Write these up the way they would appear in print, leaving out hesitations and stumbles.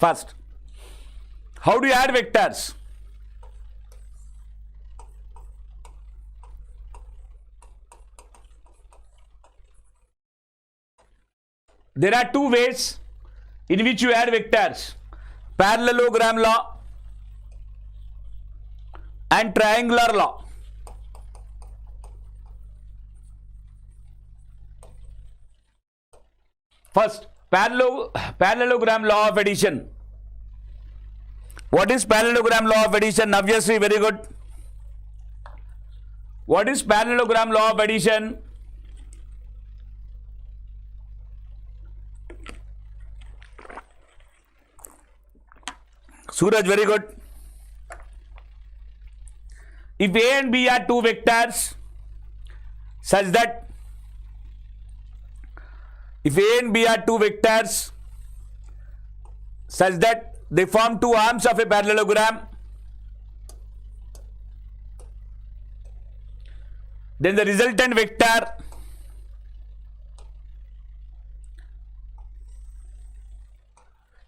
First, how do you add vectors? There are two ways in which you add vectors: parallelogram law and triangular law. First, parallelogram law of addition. What is parallelogram law of addition? Navyasri, very good. What is parallelogram law of addition? Suraj, very good. If A and B are two vectors such that they form two arms of a parallelogram, then the resultant vector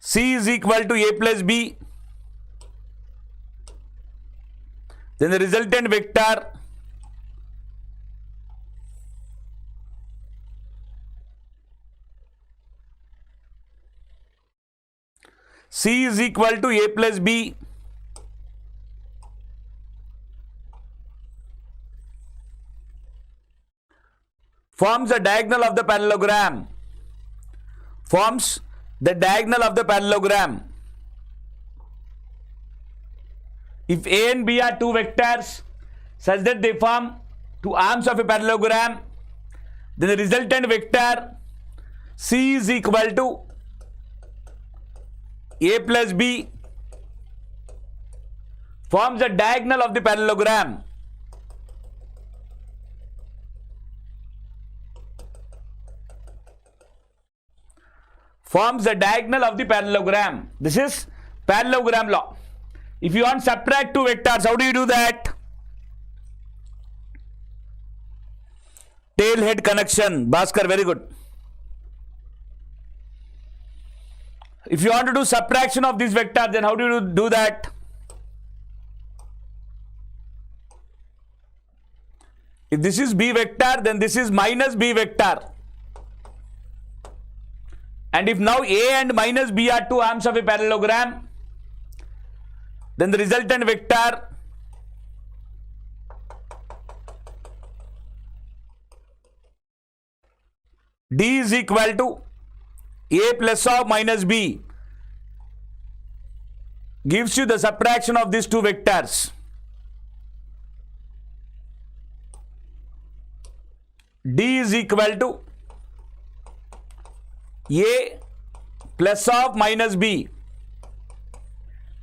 C is equal to A plus B. Then the resultant vector C is equal to A plus B. Forms the diagonal of the parallelogram. Forms the diagonal of the parallelogram. If A and B are two vectors such that they form two arms of a parallelogram, then the resultant vector C is equal to A plus B, forms the diagonal of the parallelogram. Forms the diagonal of the parallelogram. This is parallelogram law. If you want to subtract two vectors, how do you do that? Tail head connection. Bhaskar, very good. If you want to do subtraction of this vector, then how do you do that? If this is B vector, then this is minus B vector. And if now A and minus B are two arms of a parallelogram, then the resultant vector D is equal to A plus of minus B, gives you the subtraction of these two vectors. D is equal to A plus of minus B.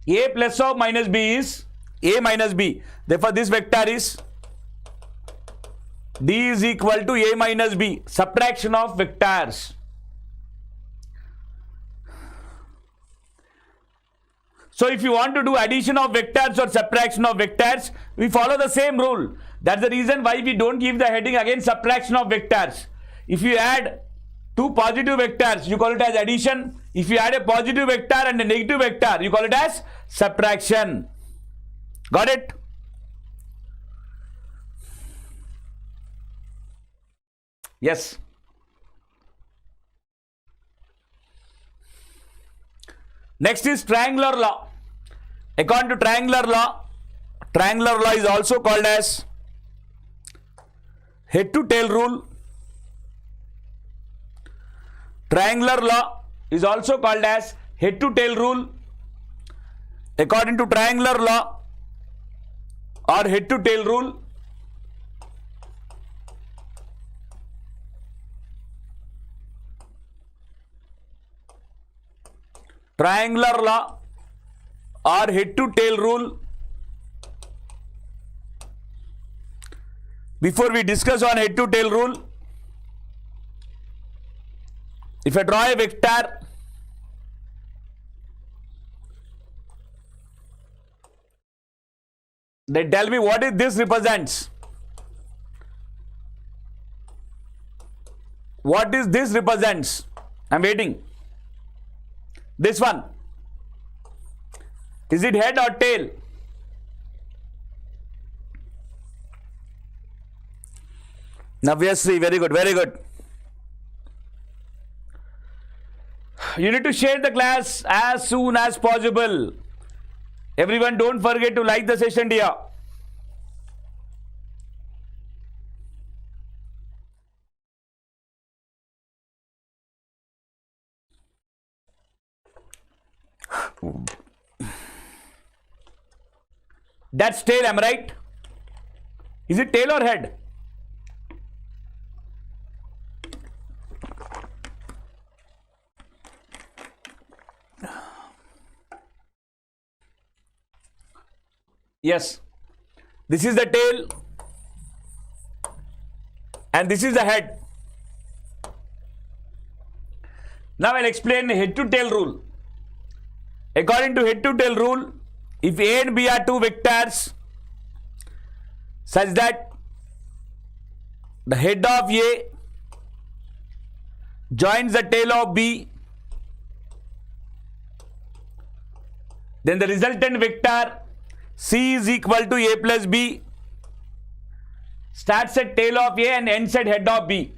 A plus of minus B is A minus B. Therefore, this vector is D is equal to A minus B. Subtraction of vectors. So, if you want to do addition of vectors or subtraction of vectors, we follow the same rule. That's the reason why we don't give the heading again subtraction of vectors. If you add two positive vectors, you call it as addition. If you add a positive vector and a negative vector, you call it as subtraction. Got it? Yes. Next is triangular law. According to triangular law is also called as head to tail rule. Triangular law is also called as head to tail rule. According to triangular law or head to tail rule, triangular law or head to tail rule. Before we discuss on head to tail rule, if I draw a vector, then tell me what is this represents. What is this represents? I'm waiting. This one. Is it head or tail? Navyasri, very good, very good. You need to share the class as soon as possible. Everyone, don't forget to like the session, dear. That's tail, am I right? Is it tail or head? Yes. This is the tail and this is the head. Now I'll explain head to tail rule. According to head to tail rule, if A and B are two vectors such that the head of A joins the tail of B, then the resultant vector C is equal to A plus B starts at tail of A and ends at head of B.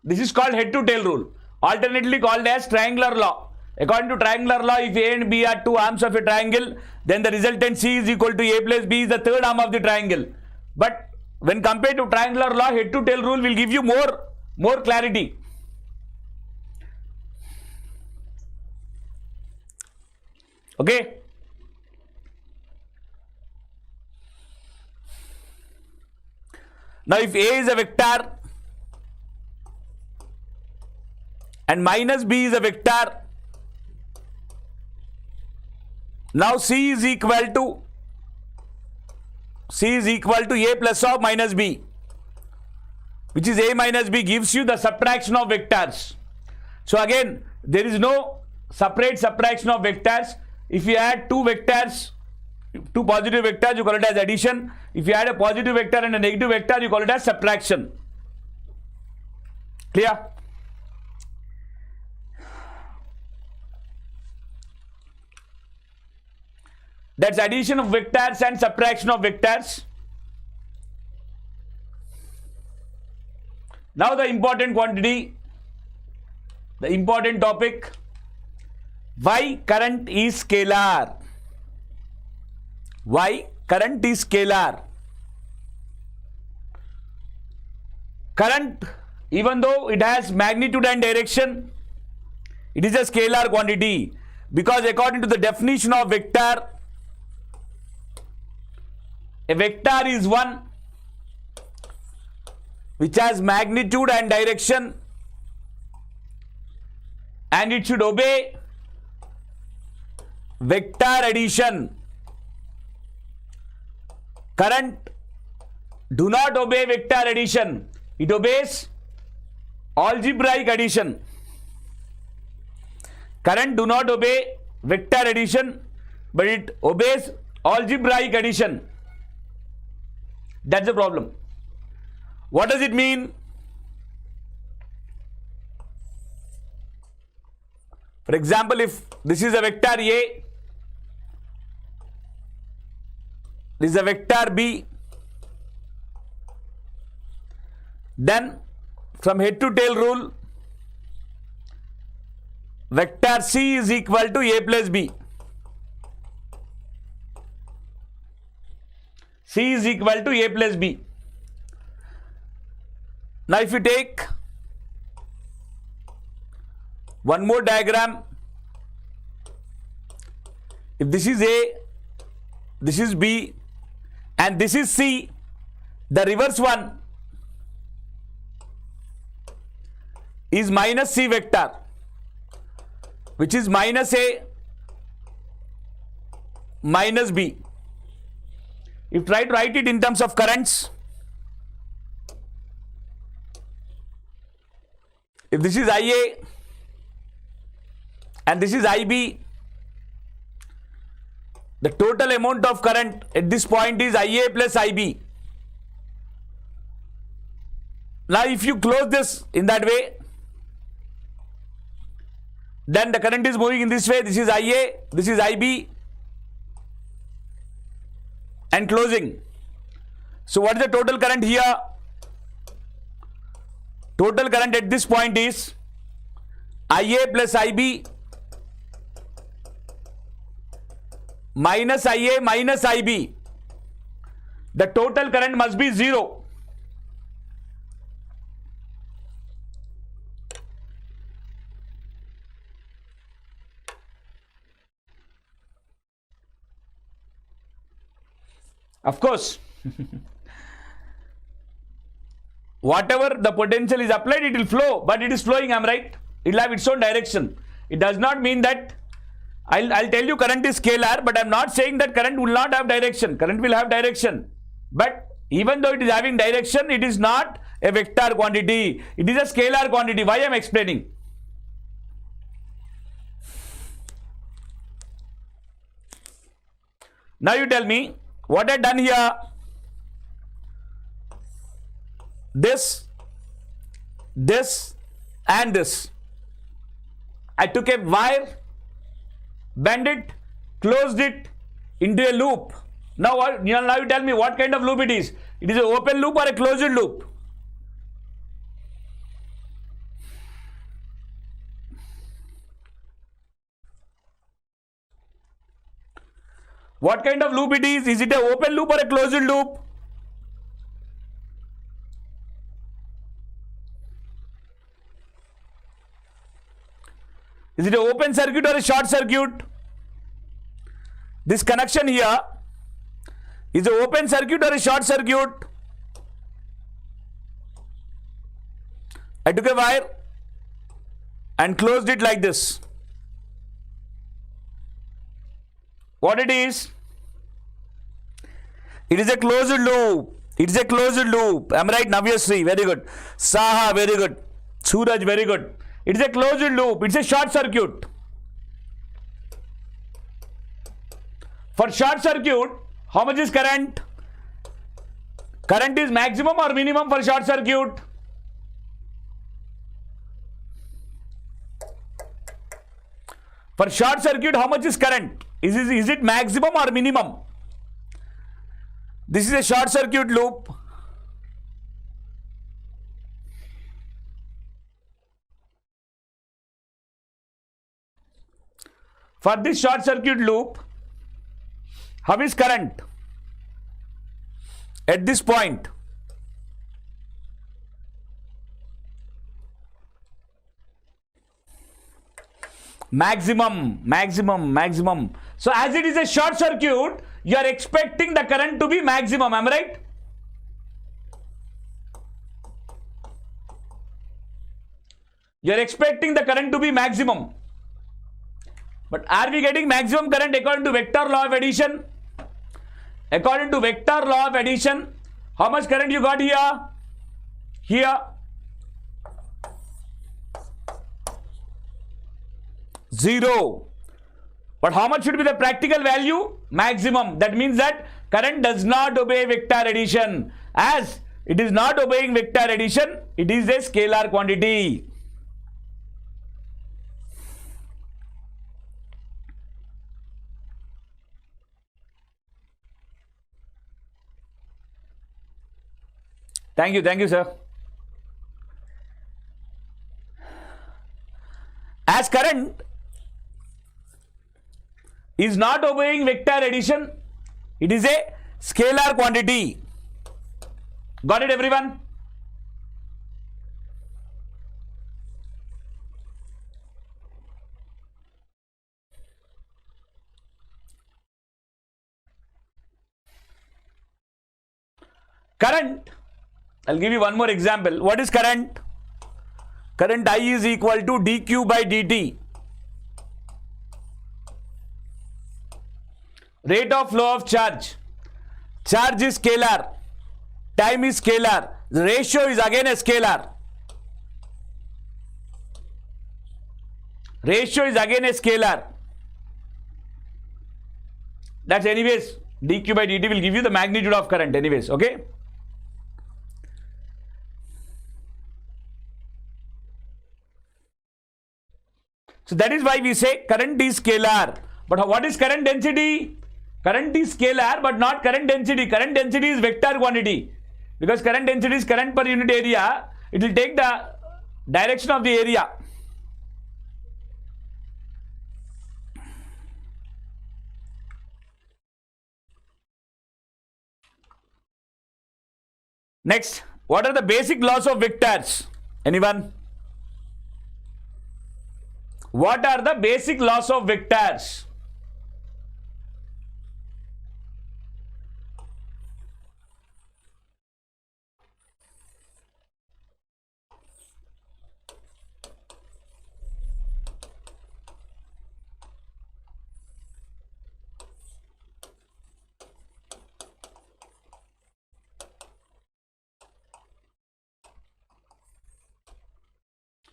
This is called head to tail rule, alternately called as triangular law. According to triangular law, if A and B are two arms of a triangle, then the resultant C is equal to A plus B is the third arm of the triangle. But when compared to triangular law, head to tail rule will give you more clarity. Okay. Now if A is a vector and minus B is a vector, now C is equal to A plus of minus B, which is A minus B, gives you the subtraction of vectors. So again, there is no separate subtraction of vectors. If you add two vectors, two positive vectors, you call it as addition. If you add a positive vector and a negative vector, you call it as subtraction. Clear? That's addition of vectors and subtraction of vectors. Now the important quantity, the important topic, why current is scalar. Why current is scalar. Current, even though it has magnitude and direction, it is a scalar quantity, because according to the definition of vector, a vector is one which has magnitude and direction, and it should obey vector addition. Current do not obey vector addition, it obeys algebraic addition. Current do not obey vector addition, but it obeys algebraic addition. That's the problem. What does it mean? For example, if this is a vector A, this is a vector B, then from head to tail rule, vector C is equal to A plus B. C is equal to A plus B. Now if you take one more diagram, if this is A, this is B, and this is C, the reverse one is minus C vector, which is minus A minus B. If you try to write it in terms of currents, if this is IA and this is IB, the total amount of current at this point is IA plus IB. Now if you close this in that way, then the current is moving in this way. This is IA, this is IB, and closing. So what is the total current here? Total current at this point is IA plus IB minus IA minus IB. The total current must be 0. Of course, whatever the potential is applied, it will flow, but it is flowing, I'm right. It will have its own direction. It does not mean that I'll tell you current is scalar, but I'm not saying that current will not have direction. Current will have direction. But even though it is having direction, it is not a vector quantity. It is a scalar quantity. Why I'm explaining? Now you tell me, what I done here? This, and this. I took a wire, bend it, closed it into a loop. Now you tell me what kind of loop it is. It is an open loop or a closed loop? What kind of loop it is? Is it an open loop or a closed loop? Is it an open circuit or a short circuit? This connection here is an open circuit or a short circuit? I took a wire and closed it like this. What it is? It is a closed loop. It is a closed loop. Am I right? Navyasri, very good. Saha, very good. Suraj, very good. It is a closed loop. It's a short circuit. For short circuit, how much is current? Current is maximum or minimum for short circuit? For short circuit, how much is current? Is it maximum or minimum? This is a short circuit loop. For this short circuit loop, how is current at this point? Maximum. So as it is a short circuit, you are expecting the current to be maximum. Am I right? You are expecting the current to be maximum. But are we getting maximum current according to vector law of addition? According to vector law of addition, how much current you got here? Here. 0. But how much should be the practical value? Maximum. That means that current does not obey vector addition. As it is not obeying vector addition, it is a scalar quantity. Thank you, sir. As current is not obeying vector addition, it is a scalar quantity. Got it, everyone? Current, I'll give you one more example. What is current? Current I is equal to dq by dt. Rate of flow of charge. Charge is scalar. Time is scalar. The ratio is again a scalar. Ratio is again a scalar. That's anyways, dq by dt will give you the magnitude of current anyways, okay? So that is why we say current is scalar. But what is current density? Current is scalar but not current density. Current density is vector quantity. Because current density is current per unit area. It will take the direction of the area. Next, what are the basic laws of vectors? Anyone? What are the basic laws of vectors?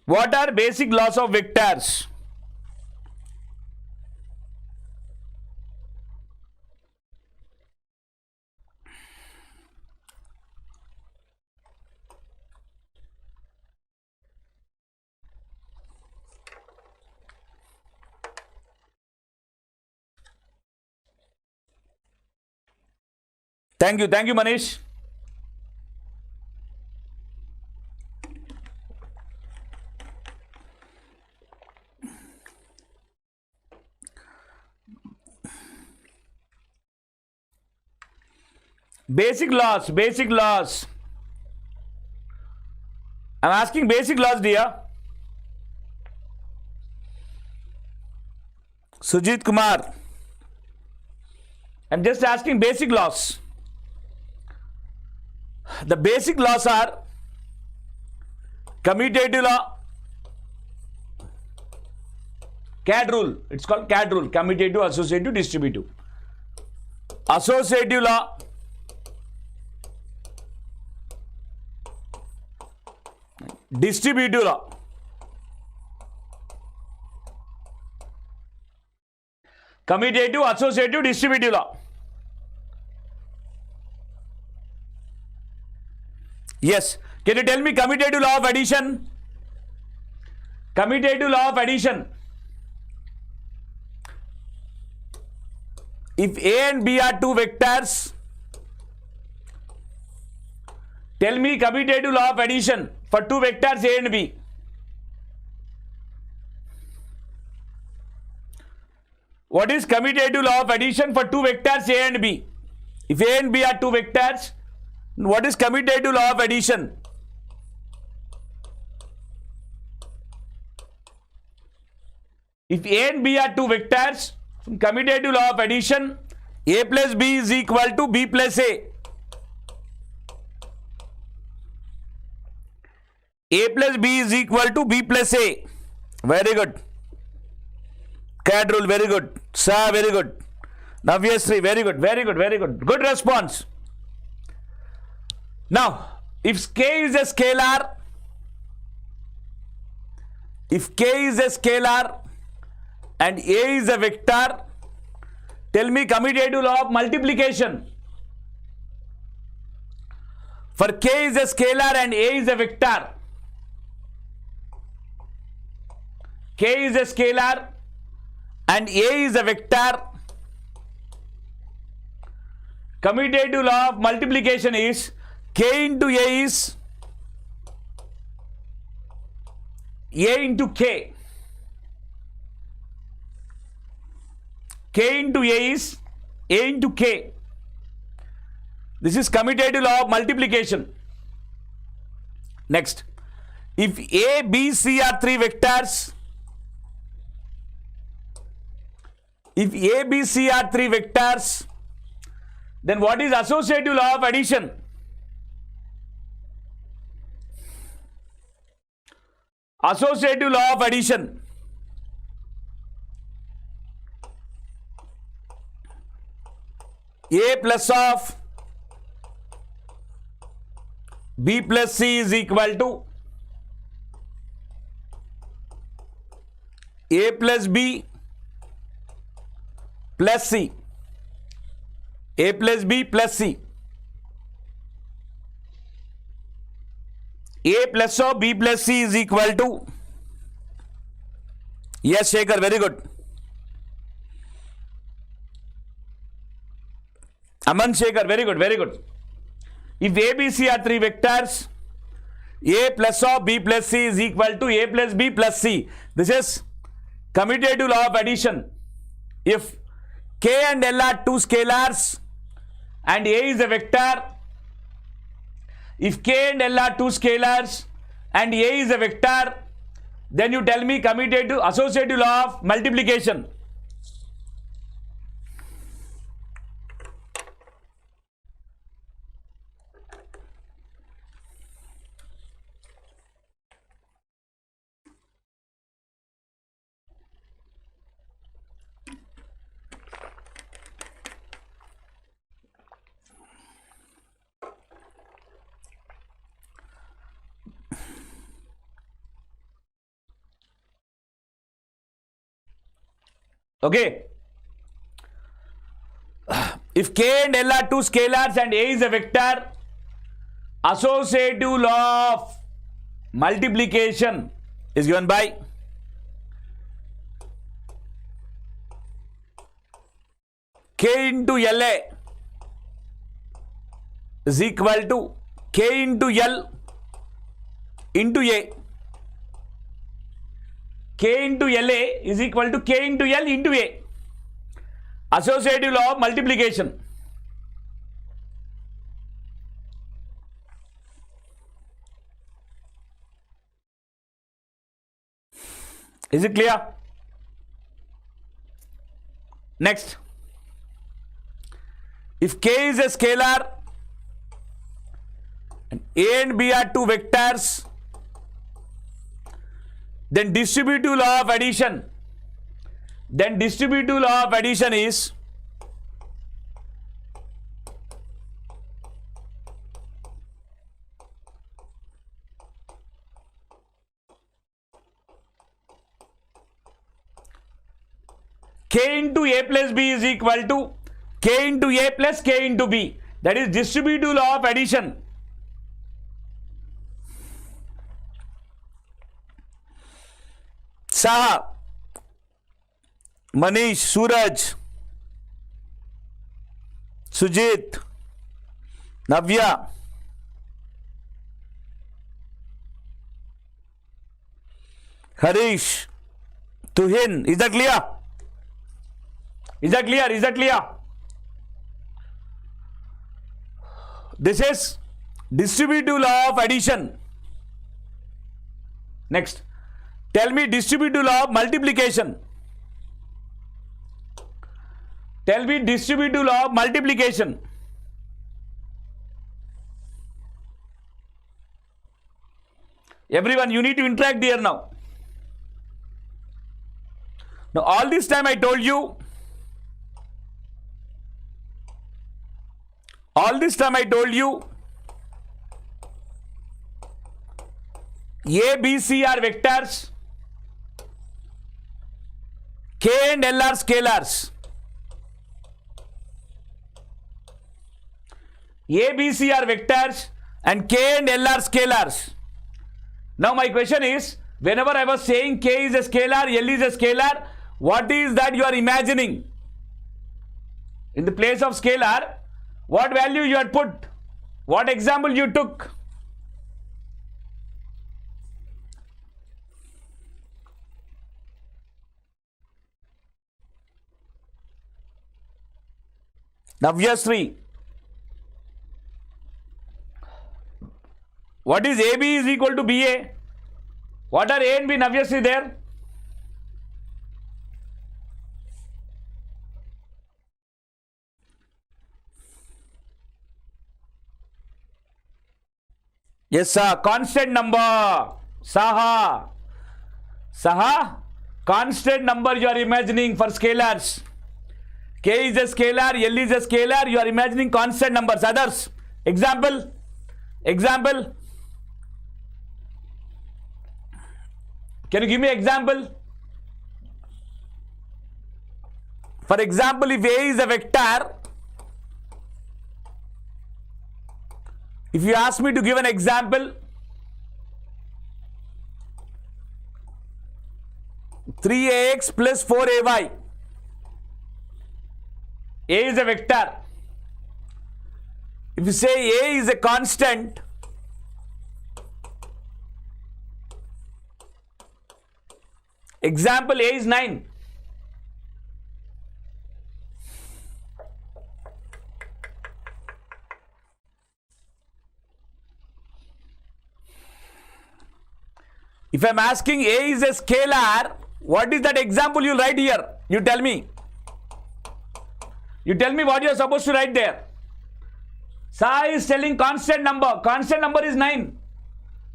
What are basic laws of vectors? Thank you, Manish. Basic laws. I'm asking basic laws, dear. Sujit Kumar. I'm just asking basic laws. The basic laws are commutative law, CAD rule. It's called CAD rule, commutative, associative, distributive. Associative law, distributive law. Commutative, associative, distributive law. Yes. Can you tell me commutative law of addition? Commutative law of addition. If A and B are two vectors, tell me commutative law of addition for two vectors A and B. What is commutative law of addition for two vectors A and B? If A and B are two vectors, what is commutative law of addition? If A and B are two vectors, from commutative law of addition, A plus B is equal to B plus A. A plus B is equal to B plus A. Very good. CAD rule, very good. Sir, very good. Navyasri, very good. Good response. Now, if K is a scalar, and A is a vector, tell me commutative law of multiplication. For K is a scalar and A is a vector. K is a scalar and A is a vector. Commutative law of multiplication is K into A is A into K. K into A is A into K. This is commutative law of multiplication. Next, if A, B, C are three vectors, then what is associative law of addition? Associative law of addition. A plus of B plus C is equal to A plus B plus C. A plus B plus C. A plus of B plus C is equal to Yes, Shekhar, very good. Aman Shekhar, very good, very good. If A, B, C are three vectors, A plus of B plus C is equal to A plus B plus C. This is commutative law of addition. If K and L are two scalars and A is a vector, if K and L are two scalars and A is a vector, then you tell me commutative associative law of multiplication. Okay. If K and L are two scalars and A is a vector, associative law of multiplication is given by K into LA is equal to K into L into A. K into LA is equal to K into L into A. Associative law of multiplication. Is it clear? Next. If K is a scalar and A and B are two vectors, then distributive law of addition. Then distributive law of addition is K into A plus B is equal to K into A plus K into B. That is distributive law of addition. Saha, Manish, Suraj, Sujit, Navya, Harish, Tuhin. Is that clear? Is that clear? Is that clear? This is distributive law of addition. Next. Tell me distributive law of multiplication. Tell me distributive law of multiplication. Everyone, you need to interact here now. Now, all this time I told you, A, B, C are vectors. K and L are scalars. A, B, C are vectors and K and L are scalars. Now my question is, whenever I was saying K is a scalar, L is a scalar, what is that you are imagining? In the place of scalar, what value you had put? What example you took? Navyasri. What is AB is equal to BA? What are A and B, Navyasri, there? Yes, sir. Constant number. Saha. Constant number you are imagining for scalars. K is a scalar, L is a scalar, you are imagining constant numbers. Others, example. Can you give me example? For example, if A is a vector, if you ask me to give an example, 3ax plus 4ay. A is a vector. If you say A is a constant, example A is 9. If I am asking A is a scalar, what is that example you write here? You tell me. You tell me what you are supposed to write there. Sai is telling constant number. Constant number is 9,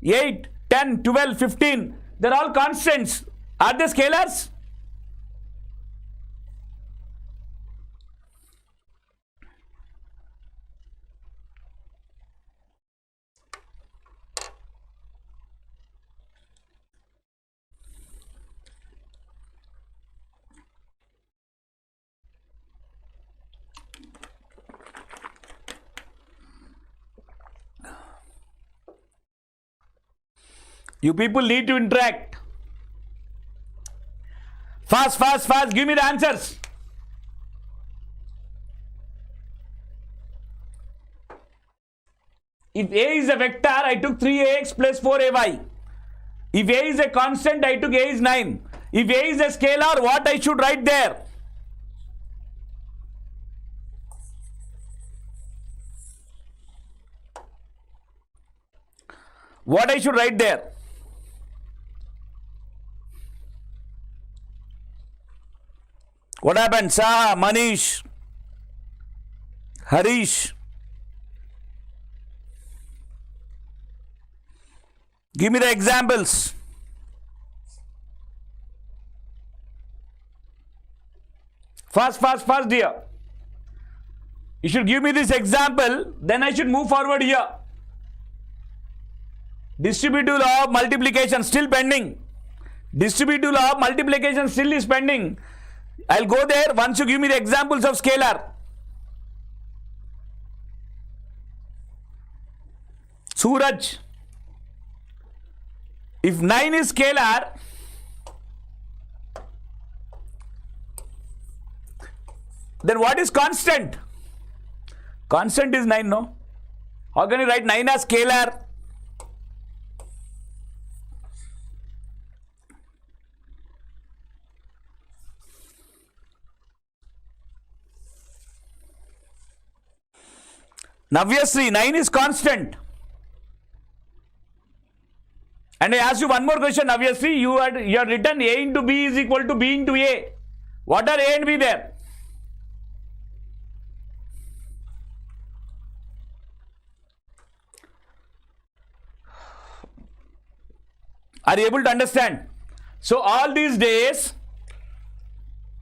8, 10, 12, 15. They are all constants. Are they scalars? You people need to interact. Fast, fast, fast. Give me the answers. If A is a vector, I took 3ax plus 4ay. If A is a constant, I took A is 9. If A is a scalar, what I should write there? What I should write there? What happened? Saha, Manish, Harish. Give me the examples. Fast, fast, fast, dear. You should give me this example, then I should move forward here. Distributive law of multiplication still pending. Distributive law of multiplication still is pending. I'll go there once you give me the examples of scalar. Suraj, if 9 is scalar, then what is constant? Constant is 9, no? How can you write 9 as scalar? Navyasri, 9 is constant. And I ask you one more question, Navyasri. You had written A into B is equal to B into A. What are A and B there? Are you able to understand? So all these days,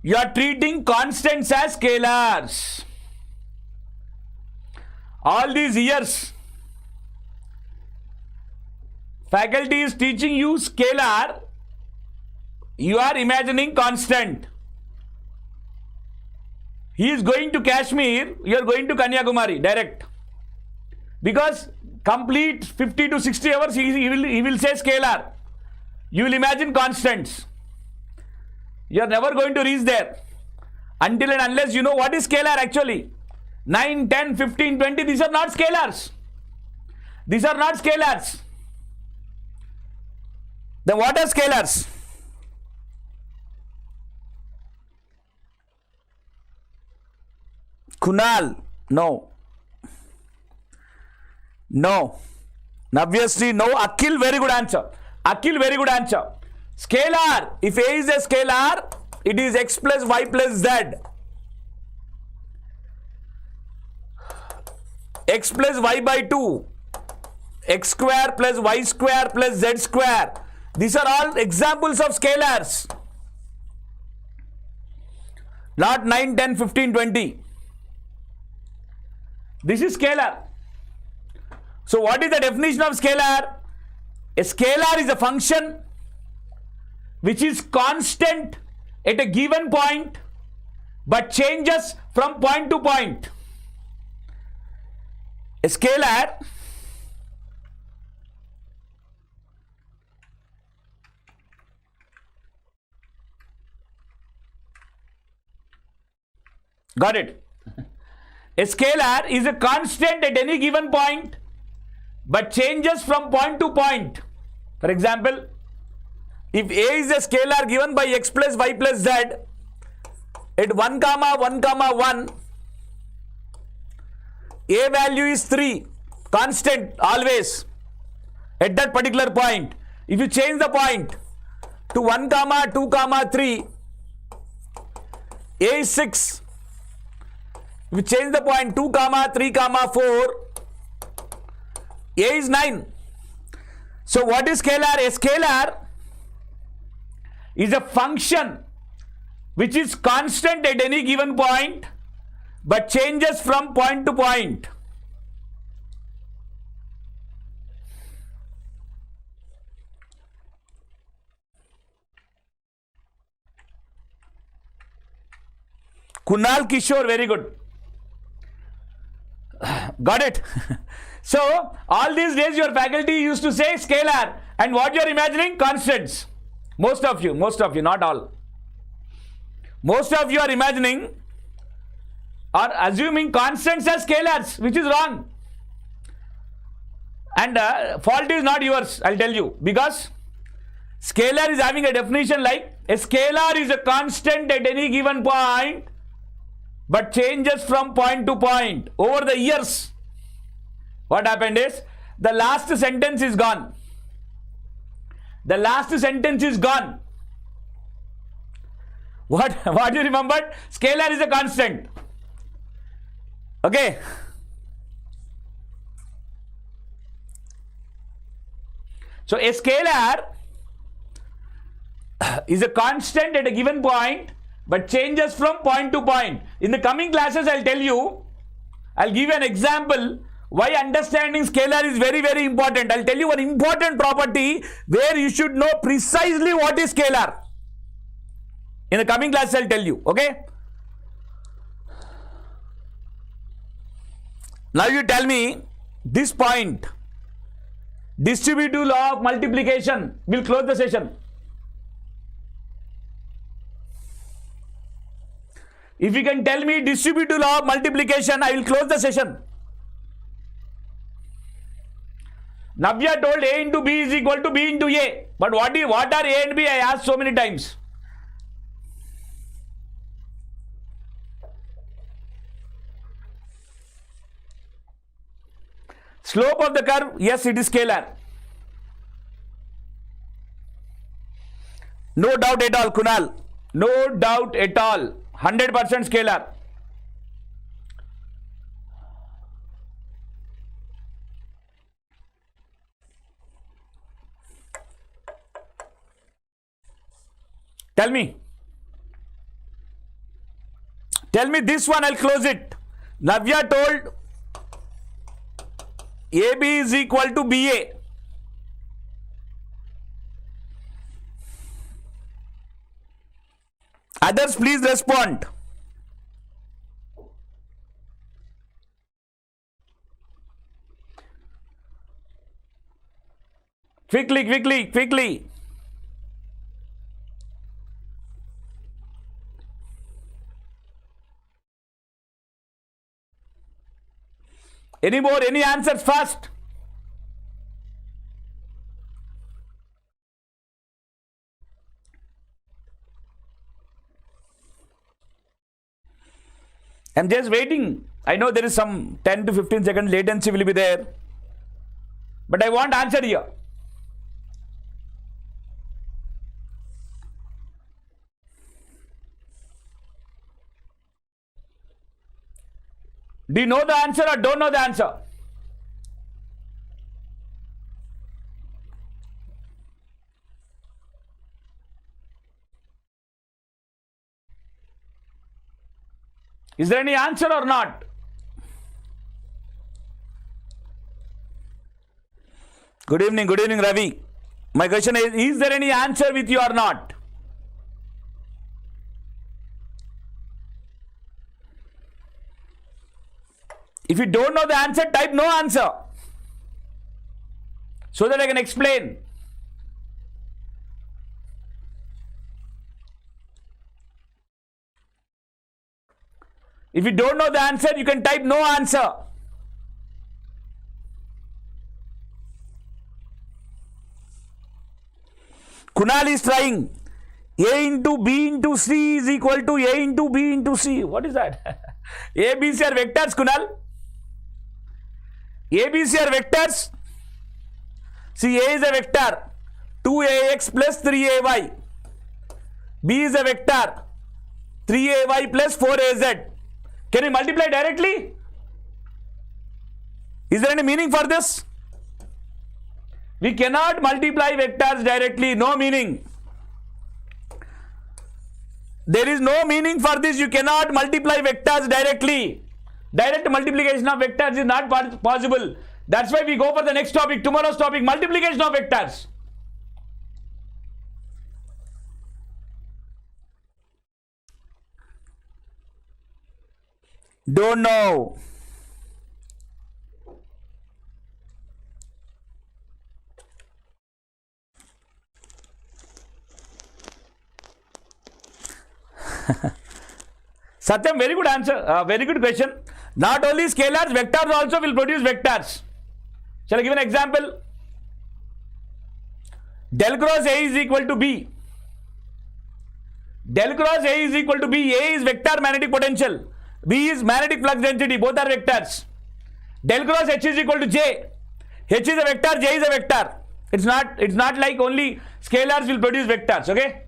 you are treating constants as scalars. All these years, faculty is teaching you scalar, you are imagining constant. He is going to Kashmir, you are going to Kanyakumari direct. Because complete 50 to 60 hours he will say scalar. You will imagine constants. You are never going to reach there until and unless you know what is scalar actually. 9, 10, 15, 20, these are not scalars. These are not scalars. Then what are scalars? Kunal, no. No. Navyasri, no. Akhil, very good answer. Akhil, very good answer. Scalar, if A is a scalar, it is x plus y plus z. X plus y by 2, x square plus y square plus z square. These are all examples of scalars. Not 9, 10, 15, 20. This is scalar. So what is the definition of scalar? A scalar is a function which is constant at a given point but changes from point to point. A scalar Got it? A scalar is a constant at any given point, but changes from point to point. For example, if A is a scalar given by x plus y plus z at 1 comma 1 comma 1, A value is 3, constant always at that particular point. If you change the point to 1 comma 2 comma 3, A is 6. If you change the point 2 comma 3 comma 4, A is 9. So what is scalar? A scalar is a function which is constant at any given point but changes from point to point. Kunal Kishore, very good. Got it? So, all these days your faculty used to say scalar, and what you are imagining? Constants. Most of you, not all. Most of you are imagining or assuming constants as scalars, which is wrong. And fault is not yours, I'll tell you, because scalar is having a definition like a scalar is a constant at any given point but changes from point to point. Over the years, what happened is the last sentence is gone. The last sentence is gone. What you remembered? Scalar is a constant. Okay. So a scalar is a constant at a given point but changes from point to point. In the coming classes, I'll tell you, I'll give you an example why understanding scalar is very, very important. I'll tell you one important property where you should know precisely what is scalar. In the coming classes, I'll tell you. Okay? Now you tell me this point, distributive law of multiplication. We'll close the session. If you can tell me distributive law of multiplication, I will close the session. Navya told A into B is equal to B into A. But what are A and B? I asked so many times. Slope of the curve, yes, it is scalar. No doubt at all, Kunal. No doubt at all. 100% scalar. Tell me this one, I'll close it. Navya told AB is equal to BA. Others, please respond. Quickly. Any answers fast? I'm just waiting. I know there is some 10 to 15 seconds latency will be there. But I want answer here. Do you know the answer or don't know the answer? Is there any answer or not? Good evening, Ravi. My question is there any answer with you or not? If you don't know the answer, type no answer, so that I can explain. If you don't know the answer, you can type no answer. Kunal is trying. A into B into C is equal to A into B into C. What is that? A, B, C are vectors, Kunal. A, B, C are vectors. See, A is a vector. 2AX plus 3AY. B is a vector. 3AY plus 4AZ. Can you multiply directly? Is there any meaning for this? We cannot multiply vectors directly. No meaning. There is no meaning for this. You cannot multiply vectors directly. Direct multiplication of vectors is not possible. That's why we go for the next topic, tomorrow's topic, multiplication of vectors. Don't know. Satyam, very good answer, very good question. Not only scalars, vectors also will produce vectors. Shall I give an example? Del cross A is equal to B. Del cross A is equal to B. A is vector magnetic potential. B is magnetic flux density. Both are vectors. Del cross H is equal to J. H is a vector, J is a vector. It's not like only scalars will produce vectors, okay?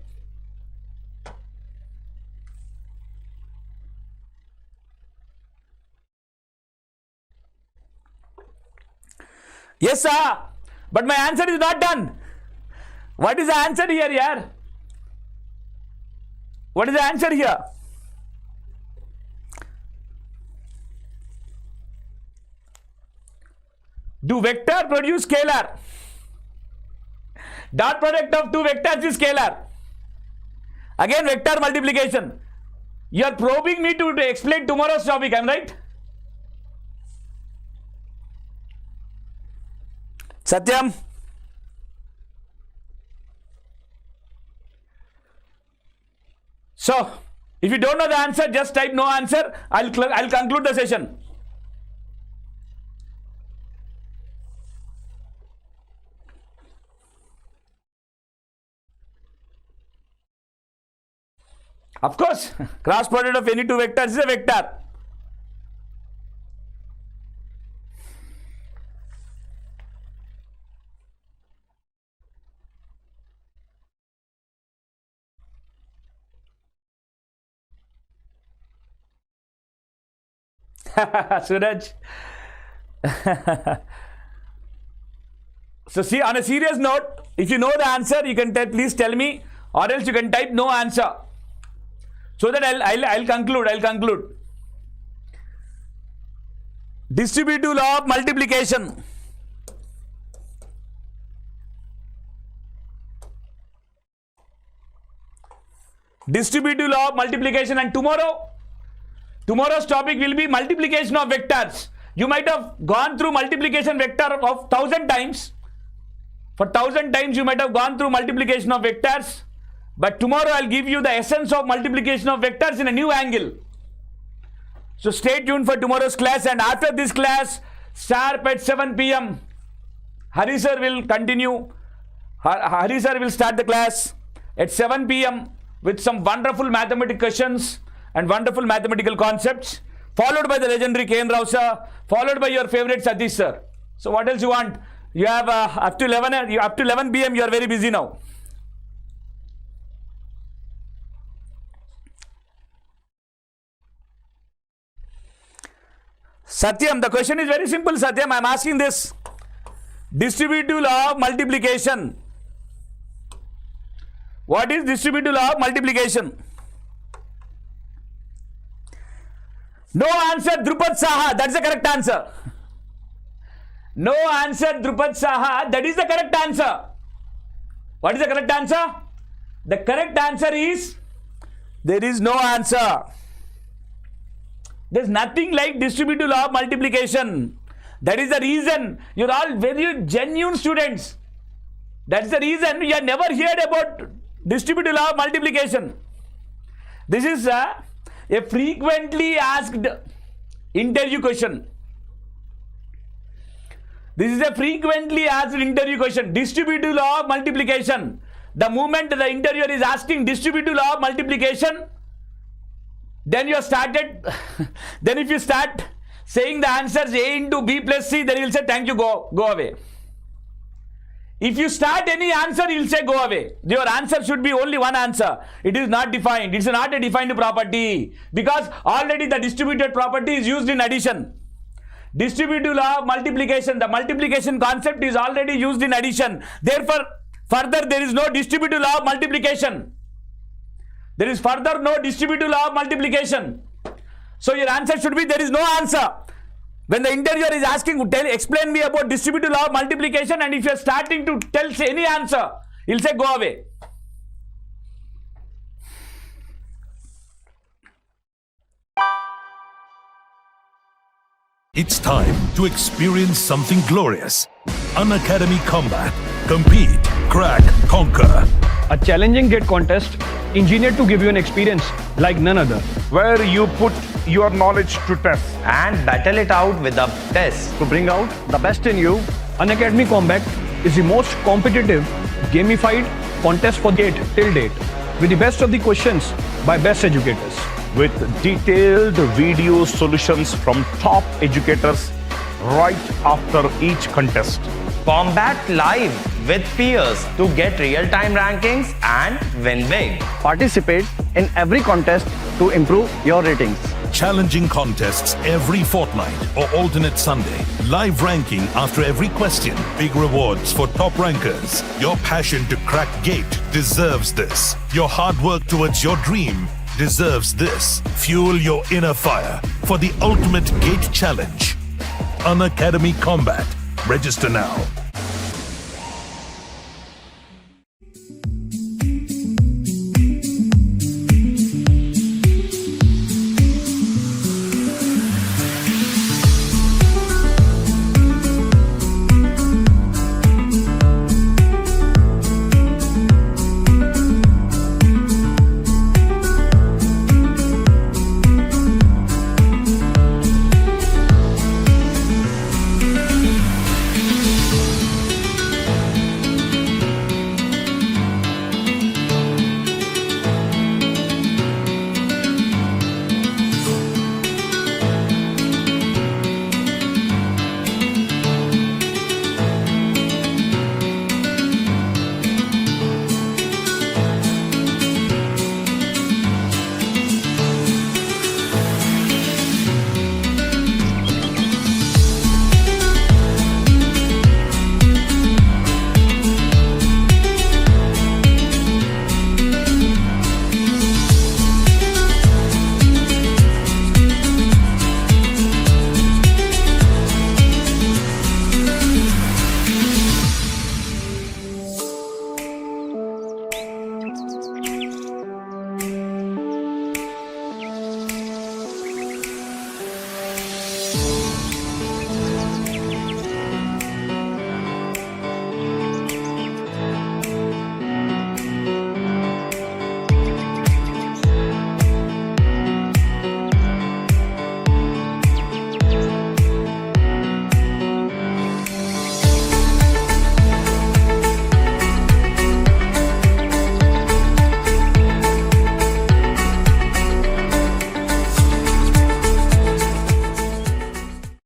Yes, sir. But my answer is not done. What is the answer here, yaar? What is the answer here? Do vector produce scalar? Dot product of two vectors is scalar. Again, vector multiplication. You are probing me to explain tomorrow's topic, am I right? Satyam? So, if you don't know the answer, just type no answer. I'll conclude the session. Of course, cross product of any two vectors is a vector. Suraj. So see, on a serious note, if you know the answer, you can please tell me, or else you can type no answer. So that I'll conclude. Distributive law of multiplication. Distributive law of multiplication, and tomorrow's topic will be multiplication of vectors. You might have gone through multiplication vector of 1,000 times. For 1,000 times you might have gone through multiplication of vectors. But tomorrow I'll give you the essence of multiplication of vectors in a new angle. So stay tuned for tomorrow's class, and after this class, sharp at 7 p.m. Hari sir will continue. Hari sir will start the class at 7 p.m. with some wonderful mathematical questions and wonderful mathematical concepts, followed by the legendary K.N. Rao sir, followed by your favorite Satish sir. So what else you want? You have up to 11 p.m. you are very busy now. Satyam, the question is very simple, Satyam. I am asking this. Distributive law of multiplication. What is distributive law of multiplication? No answer, Drupad Saha. That's the correct answer. No answer, Drupad Saha. That is the correct answer. What is the correct answer? The correct answer is, there is no answer. There's nothing like distributive law of multiplication. That is the reason you're all very genuine students. That's the reason you have never heard about distributive law of multiplication. This is A frequently asked interview question. This is a frequently asked interview question. Distributive law of multiplication. The moment the interviewer is asking distributive law of multiplication, then you have started. Then if you start saying the answers A into B plus C, then he will say thank you, go away. If you start any answer, he will say go away. Your answer should be only one answer. It is not defined. It's not a defined property because already the distributed property is used in addition. Distributive law of multiplication, the multiplication concept is already used in addition. Therefore, further there is no distributive law of multiplication. There is further no distributive law of multiplication. So your answer should be there is no answer. When the interviewer is asking, explain me about distributive law of multiplication, and if you are starting to tell any answer, he'll say go away. It's time to experience something glorious. Unacademy Combat. Compete, crack, conquer. A challenging gate contest engineered to give you an experience like none other. where you put your knowledge to test. and battle it out with a test. To bring out the best in you, Unacademy Combat is the most competitive, gamified contest for gate till date, with the best of the questions by best educators. With detailed video solutions from top educators right after each contest. Combat live with peers to get real-time rankings and win big. Participate in every contest to improve your ratings. Challenging contests every fortnight or alternate Sunday. Live ranking after every question. Big rewards for top rankers. Your passion to crack gate deserves this. Your hard work towards your dream deserves this. Fuel your inner fire for the ultimate gate challenge. Unacademy Combat. Register now.